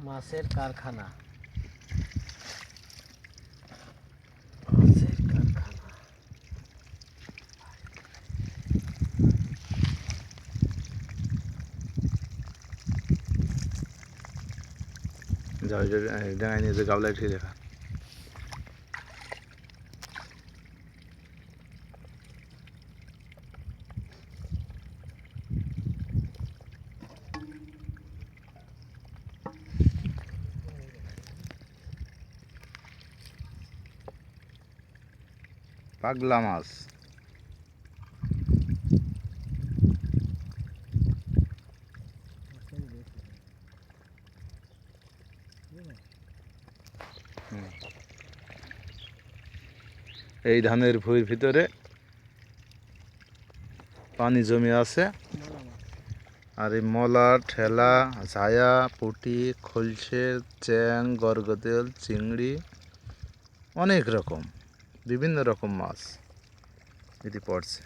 মাছের কারখানা। ডাঙায় নিয়ে যে গাবলায় ঠিক লেখা পাগলা মাছ। এই ধানের ভুঁইর ভিতরে পানি জমে আছে, আর এই মলা, ঠেলা, ঝায়া, পুঁটি, খলসে, চ্যাং, গরগদেল, চিংড়ি, অনেক রকম বিভিন্ন রকম মাছ এটি পড়ছে।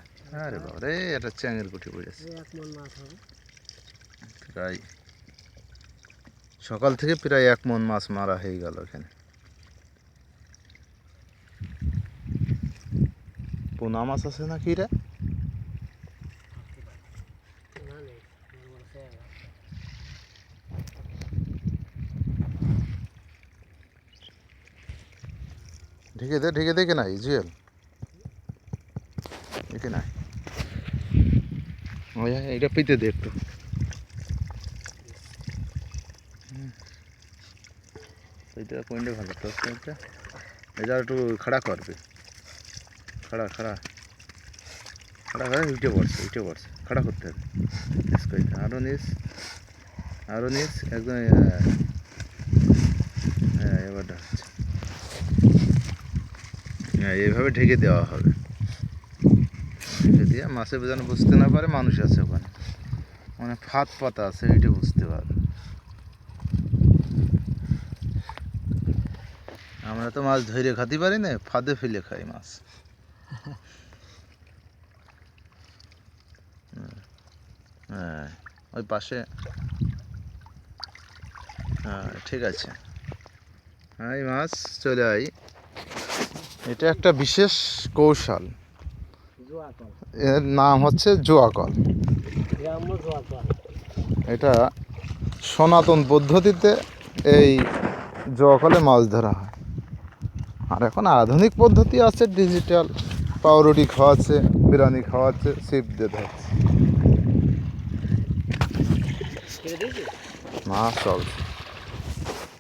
আরে বাবা রে, এটা চ্যাংয়ের পুঁটি পড়েছে প্রায় সকাল থেকে প্রায় 1 মণ মাছ মারা হয়ে গেল এখানে। পোনা মাছ আছে নাকি রে? ঢেকে দেখে নাই জুয়েল, দেখে নাই এটা পেতে দে একটু। এটা কোনটা ভালো তো, এটা একটু খাড়া করবে, খাড়া খাড়া খাড়া করে উঠে পড়ছে খাড়া করতে হবে। আরো নিস একদম। হ্যাঁ এবারটা হচ্ছে, হ্যাঁ এইভাবে ঢেকে দেওয়া হবে। ঢেকে দিয়ে মাছে যেন বুঝতে না পারে মানুষ আছে ওখানে, মানে ফাঁদ পাতা আছে, এইটা বুঝতে পারবে। আমরা তো মাছ ধরে খাতে পারি না, ফাঁদে ফেলে খাই মাছ। হ্যাঁ ওই পাশে, হ্যাঁ ঠিক আছে। হ্যাঁ এই মাছ চলে আই, এটা একটা বিশেষ কৌশল, এর নাম হচ্ছে জোয়াকল। এটা সনাতন পদ্ধতিতে এই জোয়াকলে মাছ ধরা হয়। আর এখন আধুনিক পদ্ধতি আছে, ডিজিটাল, পাউরুটি খাওয়াচ্ছে, বিরিয়ানি খাওয়াচ্ছে, ছিপ দিয়ে ধরছে মাছ চলছে।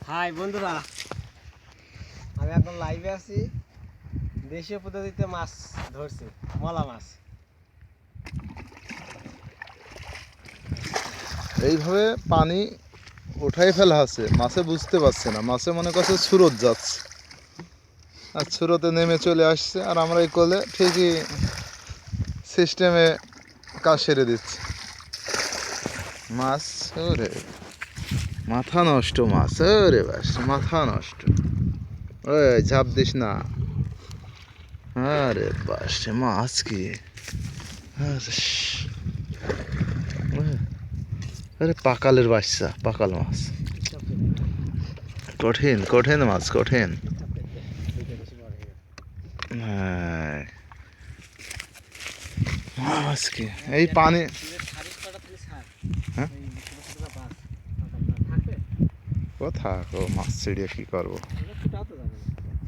হাই বন্ধুরা, আমি এখন লাইভে আছি। দেশীয় পদ্ধতিতে মাছ ধরছি, মলা মাছ। এইভাবে পানি উঠাই ফেলা আছে, মাছে বুঝতে পারছে না, মাছে মনে করছে সুরত যাচ্ছে, আর সুরতে নেমে চলে আসছে, আর আমরা এই কোলে ঠিকই সিস্টেমে কাজ সেরে দিচ্ছি। মাছ ওরে মাথা নষ্ট মাছ, ওরে বাস মাথা নষ্ট, ওই ঝাঁপ দিস না। আরে বাস মাছ কি, আরে পাকালের বাচ্চা, পাকাল মাছ, কঠিন কঠিন মাছ, কঠিন। হ্যাঁ মাছ কি এই পানি, হ্যাঁ কোথা মাছ ছেড়ে কি করবো।